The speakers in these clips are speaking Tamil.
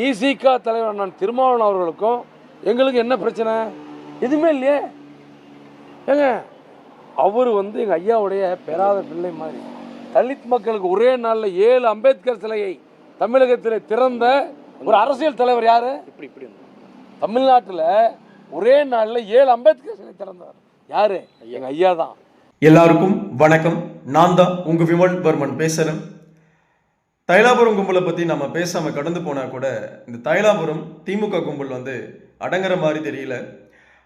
இசிக தலைவர் அண்ணன் திருமாவளவன் அவர்களுக்கும் எங்களுக்கு என்ன பிரச்சனை? எதுவுமே இல்லையே. ஏங்க, அவர் எங்கள் ஐயாவுடைய பெறாத பிள்ளை மாதிரி. தலித் மக்களுக்கு ஒரே நாளில் 7 அம்பேத்கர் சிலையை தமிழகத்தில் திறந்த ஒரு அரசியல் தலைவர் யாரு? இப்படி தமிழ்நாட்டில் ஒரே நாளில் 7 அம்பேத்கர் சிலை திறந்தார் யாரு? எங்கள் ஐயா தான். எல்லாருக்கும் வணக்கம். நான் தான் உங்க விமல் வர்மன் பேசுறேன். தைலாபுரம் கும்பலை பற்றி நம்ம பேசாமல் கடந்து போனால் கூட இந்த தைலாபுரம் திமுக கும்பல் அடங்குற மாதிரி தெரியல.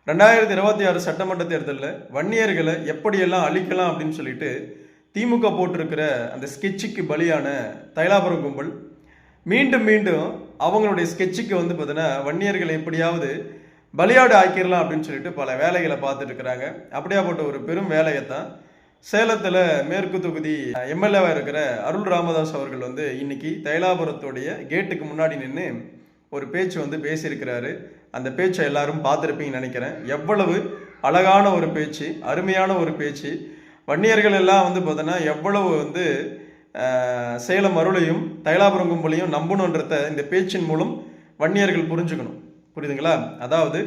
2026 சட்டமன்ற தேர்தலில் வன்னியர்களை எப்படியெல்லாம் அழிக்கலாம் அப்படின்னு சொல்லிட்டு திமுக போட்டிருக்கிற அந்த ஸ்கெட்சுக்கு பலியான தைலாபுரம் கும்பல் மீண்டும் மீண்டும் அவங்களுடைய ஸ்கெட்சுக்கு பார்த்தீங்கன்னா வன்னியர்களை எப்படியாவது பலியாடு ஆக்கிடலாம் அப்படின்னு சொல்லிட்டு பல வேலைகளை பார்த்துட்டு இருக்கிறாங்க. அப்படியாப்பட்ட ஒரு பெரும் வேலையை தான் சேலத்தில் மேற்கு தொகுதி எம்எல்ஏவாக இருக்கிற அருள் ராமதாஸ் அவர்கள் இன்னைக்கு தைலாபுரத்துடைய கேட்டுக்கு முன்னாடி நின்று ஒரு பேச்சு பேசியிருக்கிறாரு. அந்த பேச்சை எல்லாரும் பார்த்துருப்பீங்கன்னு நினைக்கிறேன். எவ்வளவு அழகான ஒரு பேச்சு, அருமையான ஒரு பேச்சு. வன்னியர்கள் எல்லாம் பார்த்தோன்னா எவ்வளவு சேலம் அருளையும் தைலாபுரம் கும்பலையும் நம்பணுன்றத இந்த பேச்சின் மூலம் வன்னியர்கள் புரிஞ்சுக்கணும். புரியுதுங்களா? அதாவது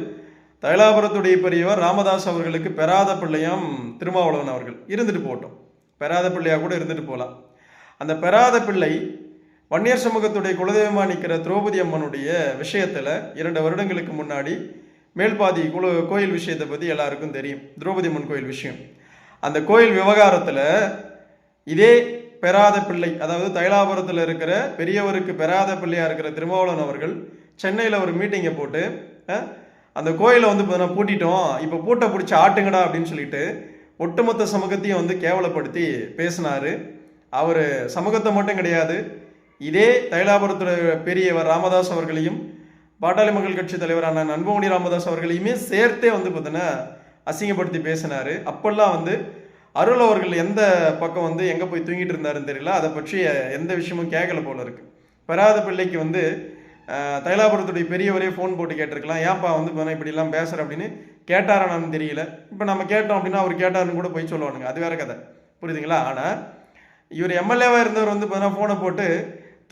தைலாபுரத்துடைய பெரியவர் ராமதாஸ் அவர்களுக்கு பெறாத பிள்ளையாம் திருமாவளவன் அவர்கள் இருந்துட்டு போகட்டும், பெறாத பிள்ளையாக கூட இருந்துட்டு போகலாம். அந்த பெறாத பிள்ளை வன்னியர் சமூகத்துடைய குலதெய்வமாக நிற்கிற திரௌபதி அம்மனுடைய விஷயத்தில் 2 வருடங்களுக்கு முன்னாடி மேல்பாதி கோயில் விஷயத்தை பற்றி எல்லாருக்கும் தெரியும். திரௌபதி அம்மன் கோயில் விஷயம். அந்த கோயில் விவகாரத்தில் இதே பெறாத பிள்ளை, அதாவது தைலாபுரத்தில் இருக்கிற பெரியவருக்கு பெறாத பிள்ளையாக இருக்கிற திருமாவளவன் அவர்கள் சென்னையில் ஒரு மீட்டிங்கை போட்டு அந்த கோயிலை பூட்டிட்டோம், இப்போ பூட்டை பிடிச்சி ஆட்டுங்கடா அப்படின்னு சொல்லிட்டு ஒட்டுமொத்த சமூகத்தையும் கேவலப்படுத்தி பேசினார். அவர் சமூகத்தை மட்டும் கிடையாது, இதே தைலாபுரத்தில் பெரியவர் ராமதாஸ் அவர்களையும் பாட்டாளி மக்கள் கட்சி தலைவரான அன்புமணி ராமதாஸ் அவர்களையுமே சேர்த்தே பார்த்தீங்கன்னா அசிங்கப்படுத்தி பேசினார். அப்பெல்லாம் அருள் அவர்கள் எந்த பக்கம் எங்கே போய் தூங்கிட்டு இருந்தாருன்னு தெரியல. அதை பற்றி எந்த விஷயமும் கேட்கல போல இருக்கு. பெறாத பிள்ளைக்கு தைலாபுரத்துடைய பெரியவரே ஃபோன் போட்டு கேட்டிருக்கலாம், ஏன்ப்பா இப்படிலாம் பேசுகிற அப்படின்னு கேட்டாரான்னு தெரியல. இப்போ நம்ம கேட்டோம் அப்படின்னா அவர் கேட்டாருன்னு கூட போய் சொல்லுவானுங்க, அது வேற கதை. புரியுதுங்களா? ஆனால் இவர் எம்எல்ஏவாக இருந்தவர் பார்த்தீங்கன்னா ஃபோனை போட்டு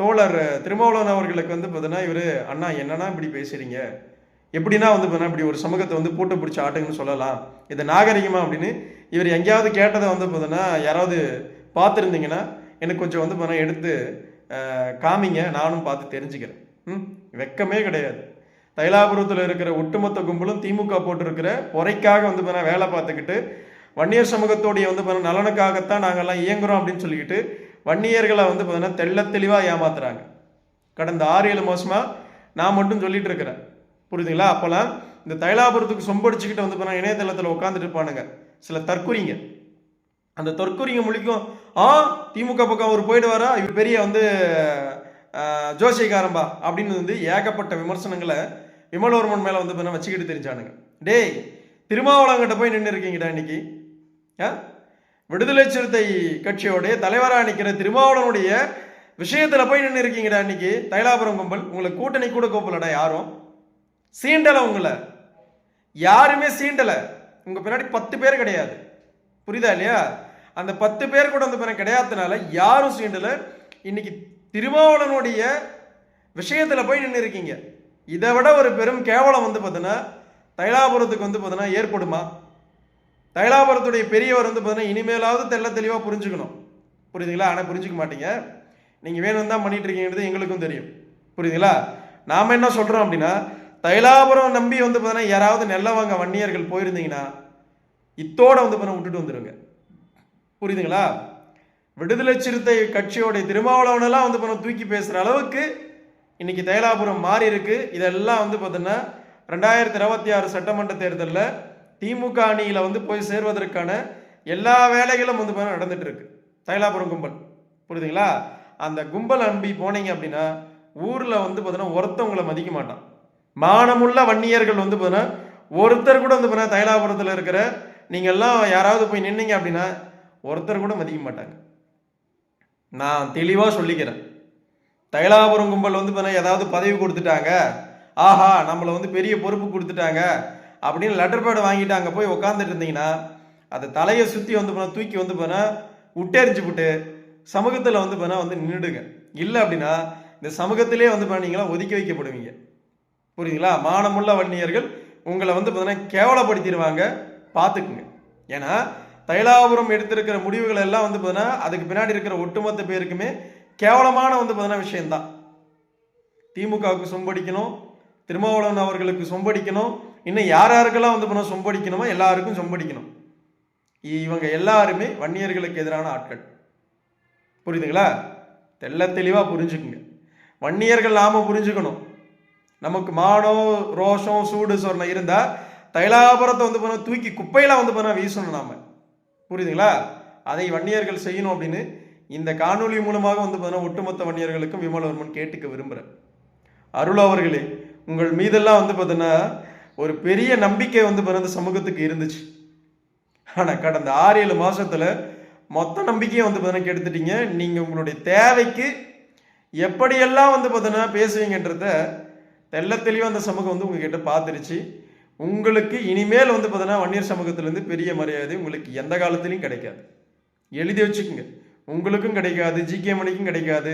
தோழர் திருமாவளவன் அவர்களுக்கு பார்த்தீங்கன்னா இவர் அண்ணா என்னன்னா இப்படி பேசுறீங்க, எப்படின்னா பார்த்தீங்கன்னா இப்படி ஒரு சமூகத்தை பூட்டை பிடிச்சி ஆட்டுங்கன்னு சொல்லலாம், இது நாகரிகமா அப்படின்னு இவர் எங்கேயாவது கேட்டதை பார்த்தீங்கன்னா யாராவது பார்த்துருந்தீங்கன்னா எனக்கு கொஞ்சம் பார்த்தீங்கன்னா எடுத்து காமிங்க, நானும் பார்த்து தெரிஞ்சுக்கிறேன். வெக்கமே கிடையாது. தைலாபுரத்தில் இருக்கிற ஒட்டுமொத்த கும்பலும் திமுக போட்டிருக்கிற பொறைக்காக வேலை பார்த்துக்கிட்டு வன்னியர் சமூகத்தோடைய நலனுக்காகத்தான் நாங்கள்லாம் இயங்குறோம் அப்படின்னு சொல்லிக்கிட்டு வன்னியர்களை தெள்ள தெளிவாக ஏமாத்துறாங்க. கடந்த 6-7 மாசமா நான் மட்டும் சொல்லிட்டு இருக்கிறேன். புரியுதுங்களா? அப்போல்லாம் இந்த தைலாபுரத்துக்கு சொம்படிச்சுக்கிட்டு இணையதளத்தில் உட்காந்துட்டு இருப்பானுங்க சில தற்குறிங்க. அந்த தற்குறிங்க முழிக்கும், திமுக பக்கம் அவர் போயிட்டு வரா, இவர் பெரிய ஜோசியக்காரம்பா அப்படின்னு ஏகப்பட்ட விமர்சனங்களை விமலவர்மன் மேலே வச்சுக்கிட்டு தெரிஞ்சானுங்க. டேய், திருமாவளவன்கிட்ட போய் நின்று இருக்கீங்கடா இன்னைக்கு. விடுதலை சிறுத்தை கட்சியோடைய தலைவராக நிற்கிற திருமாவளவனுடைய விஷயத்தில் போய் நின்று இருக்கீங்கடா இன்னைக்கு. தைலாபுரம் கும்பல் உங்களை கூட்டணி கூட கூப்பிடலடா, யாரும் சீண்டலை, உங்களை யாருமே சீண்டலை. உங்க பின்னாடி 10 பேர் கிடையாது. புரியுதா இல்லையா? அந்த 10 பேர் கூட கிடையாதுனால யாரும் சீண்டலை. இன்னைக்கு திருமாவளவனுடைய விஷயத்துல போய் நின்று இருக்கீங்க. இதை விட ஒரு பெரும் கேவலம் பார்த்தீங்கன்னா தைலாபுரத்துக்கு பார்த்தீங்கன்னா ஏற்படுமா? தைலாபுரத்துடைய பெரியவர் பார்த்தீங்கன்னா இனிமேலாவது தெள்ள தெளிவாக புரிஞ்சுக்கணும். புரியுதுங்களா? ஆனால் புரிஞ்சுக்க மாட்டீங்க. நீங்கள் வேணும் தான் பண்ணிட்டு இருக்கீங்கிறது எங்களுக்கும் தெரியும். புரியுதுங்களா? நாம் என்ன சொல்கிறோம் அப்படின்னா, தைலாபுரம் நம்பி பார்த்தீங்கன்னா யாராவது நல்லவங்க வன்னியர்கள் போயிருந்தீங்கன்னா இத்தோட விட்டுட்டு வந்துடுங்க. புரியுதுங்களா? விடுதலை சிறுத்தை கட்சியோடைய திருமாவளவனெல்லாம் தூக்கி பேசுகிற அளவுக்கு இன்னைக்கு தைலாபுரம் மாறி இருக்கு. இதெல்லாம் பார்த்தீங்கன்னா 2026 சட்டமன்ற தேர்தலில் திமுக அணியில் போய் சேர்வதற்கான எல்லா வேலைகளும் நடந்துட்டு இருக்கு தைலாபுரம் கும்பல். புரியுதுங்களா? அந்த கும்பல் அன்பி போனீங்க அப்படின்னா ஊரில் பார்த்தீங்கன்னா ஒருத்தவங்களை மதிக்க மாட்டான். மானமுள்ள வன்னியர்கள் பார்த்தீங்கன்னா ஒருத்தர் கூட தைலாபுரத்தில் இருக்கிற நீங்கள்லாம் யாராவது போய் நின்னீங்க அப்படின்னா ஒருத்தர் கூட மதிக்க மாட்டாங்க. நான் தெளிவாக சொல்லிக்கிறேன். தைலாபுரம் கும்பல் ஏதாவது பதவி கொடுத்துட்டாங்க, ஆஹா நம்மளை பெரிய பொறுப்பு கொடுத்துட்டாங்க அப்படின்னு லெட்டர் பேட் வாங்கிட்டு அங்கே போய் உட்காந்துட்டு இருந்தீங்கன்னா அதை தலையை சுற்றி தூக்கி விட்டெறிஞ்சு விட்டு சமூகத்தில் நின்றுடுங்க. இல்லை அப்படின்னா இந்த சமூகத்திலே வந்து நீங்களா ஒதுக்கி வைக்கப்படுவீங்க. புரியுதுங்களா? மானமுள்ள வன்னியர்கள் உங்களை வந்து பார்த்தீங்கன்னா கேவலப்படுத்திடுவாங்க, பார்த்துக்குங்க. ஏன்னா தைலாபுரம் எடுத்திருக்கிற முடிவுகள் எல்லாம் வந்து பார்த்தீங்கன்னா அதுக்கு பின்னாடி இருக்கிற ஒட்டுமொத்த பேருக்குமே கேவலமான வந்து பார்த்தீங்கன்னா விஷயம்தான். திமுகவுக்கு சொம்படிக்கணும், திருமாவளவன் அவர்களுக்கு சொம்படிக்கணும், இன்னும் யாருக்கெல்லாம் வந்து பார்த்தீங்கன்னா சொம்படிக்கணுமோ எல்லாருக்கும் சொம்படிக்கணும். இவங்க எல்லாருமே வன்னியர்களுக்கு எதிரான ஆட்கள். புரியுதுங்களா? தெள்ள தெளிவாக புரிஞ்சுக்குங்க. வன்னியர்கள் நாம புரிஞ்சுக்கணும். நமக்கு மானம், ரோஷம், சூடு சொரணை இருந்தால் தைலாபுரத்தை வந்து போனால் தூக்கி குப்பையெல்லாம் வந்து போனால் வீசணும் நாம. புரியுதுங்களா? அதை வன்னியர்கள் செய்யணும் அப்படின்னு இந்த காணொலி மூலமாக வந்து பார்த்தீங்கன்னா ஒட்டுமொத்த வன்னியர்களுக்கும் விமலவர்மன் கேட்டுக்க விரும்புகிறேன். அருள் அவர்களே, உங்கள் மீதெல்லாம் வந்து பார்த்தீங்கன்னா ஒரு பெரிய நம்பிக்கை வந்து பார்த்தீங்கன்னா சமூகத்துக்கு இருந்துச்சு. ஆனால் கடந்த 6-7 மாதத்தில் மொத்த நம்பிக்கையை வந்து பார்த்தீங்கன்னா கெடுத்துட்டீங்க. நீங்கள் உங்களுடைய தேவைக்கு எப்படியெல்லாம் வந்து பார்த்தீங்கன்னா பேசுவீங்கன்றத தெள்ள தெளிவாக அந்த சமூகம் வந்து உங்ககிட்ட பார்த்துருச்சு. உங்களுக்கு இனிமேல் வந்து பார்த்தீங்கன்னா வன்னியர் சமூகத்திலேருந்து பெரிய மரியாதை உங்களுக்கு எந்த காலத்துலையும் கிடைக்காது. எழுதி வச்சுக்கோங்க. உங்களுக்கும் கிடைக்காது, ஜிகே மணிக்கும் கிடைக்காது,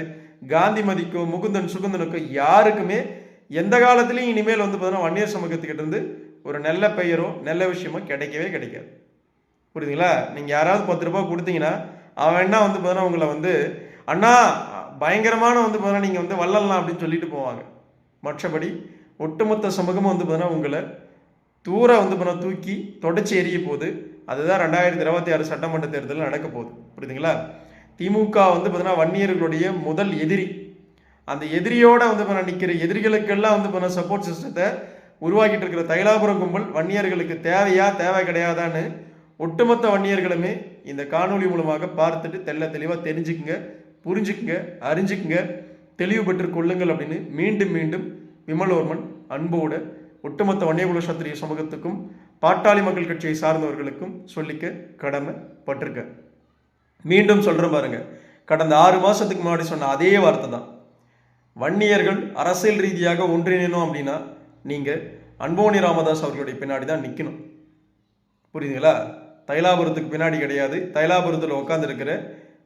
காந்திமதிக்கோ முகுந்தன் சுகுந்தனுக்கோ யாருக்குமே எந்த காலத்துலையும் இனிமேல் வந்து பார்த்தீங்கன்னா வன்னியர் சமூகத்துக்கிட்ட இருந்து ஒரு நல்ல பெயரோ நல்ல விஷயமோ கிடைக்கவே கிடைக்காது. புரியுதுங்களா? நீங்கள் யாராவது 10 ரூபா கொடுத்தீங்கன்னா அவன் என்ன வந்து பார்த்தீங்கன்னா உங்களை வந்து அண்ணா பயங்கரமான வந்து பார்த்தீங்கன்னா நீங்கள் வந்து வள்ளலாம் அப்படின்னு சொல்லிட்டு போவாங்க. மற்றபடி ஒட்டுமொத்த சமூகமும் வந்து பார்த்தீங்கன்னா உங்களை தூரம் வந்து பார்த்தீங்கன்னா தூக்கி தொடச்சி எறிய போகுது. அதுதான் 2026 சட்டமன்ற தேர்தலில் நடக்க போகுது. புரியுதுங்களா? திமுக வந்து பார்த்தீங்கன்னா வன்னியர்களுடைய முதல் எதிரி. அந்த எதிரியோட வந்து பார்த்தீங்கன்னா நிற்கிற எதிரிகளுக்கெல்லாம் வந்து பார்த்தீங்கன்னா சப்போர்ட் சிஸ்டத்தை உருவாக்கிட்டு இருக்கிற தைலாபுரம் கும்பல் வன்னியர்களுக்கு தேவையா தேவை கிடையாதான்னு ஒட்டுமொத்த வன்னியர்களுமே இந்த காணொலி மூலமாக பார்த்துட்டு தெள்ள தெளிவாக தெரிஞ்சுக்குங்க, புரிஞ்சுக்குங்க, அறிஞ்சுக்குங்க, தெளிவு பெற்று கொள்ளுங்கள் அப்படின்னு மீண்டும் மீண்டும் விமலவர்மன் அன்போடு ஒட்டுமொத்த வன்னியகுல சத்திரிய சமூகத்துக்கும் பாட்டாளி மக்கள் கட்சியை சார்ந்தவர்களுக்கும் சொல்லிக்க கடமைப்பட்டிருக்க. மீண்டும் சொல்கிறேன் பாருங்க, கடந்த 6 மாதத்துக்கு முன்னாடி சொன்ன அதே வார்த்தை தான். வன்னியர்கள் அரசியல் ரீதியாக ஒன்றிணைணும் அப்படின்னா நீங்கள் அன்போனி ராமதாஸ் அவர்களுடைய பின்னாடி தான் நிற்கணும். புரியுதுங்களா? தைலாபுரத்துக்கு பின்னாடி கிடையாது, தைலாபுரத்தில் உட்காந்துருக்கிற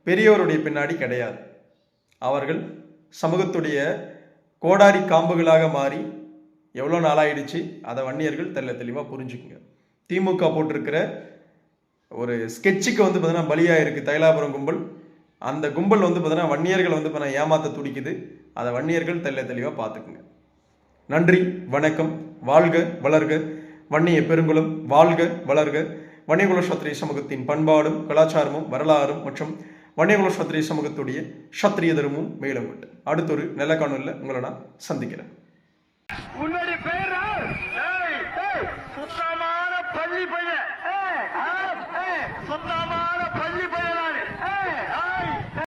பெரியவருடைய பின்னாடி கிடையாது. அவர்கள் சமூகத்துடைய கோடாரி காம்புகளாக மாறி எவ்வளோ நாளாயிடுச்சு, அதை வன்னியர்கள் தெள்ள தெளிவாக புரிஞ்சுக்குங்க. திமுக போட்டிருக்கிற ஒரு ஸ்கெட்சுக்கு வந்து பார்த்தீங்கன்னா பலியாக இருக்குது தைலாபுரம் கும்பல். அந்த கும்பல் வந்து பார்த்தீங்கன்னா வன்னியர்கள் வந்து பார்த்தீங்கன்னா ஏமாற்ற துடிக்குது. அதை வன்னியர்கள் தெள்ள தெளிவாக பார்த்துக்குங்க. நன்றி, வணக்கம். வாழ்க வளர்க வன்னிய பெருங்குளம், வாழ்க வளர்க வன்னியகுல சத்திரிய சமூகத்தின் பண்பாடும் கலாச்சாரமும் வரலாறும் மற்றும் வன்னியகுல சத்திரிய சமூகத்துடைய சத்திரிய தர்மமும் மேலும் கொண்டு அடுத்தொரு நல்ல காணொலியில் உங்களை நான் சந்திக்கிறேன். உன்னுடைய பேர் சுத்தமான பள்ளி பையன், சுத்தமான பள்ளி பையன்.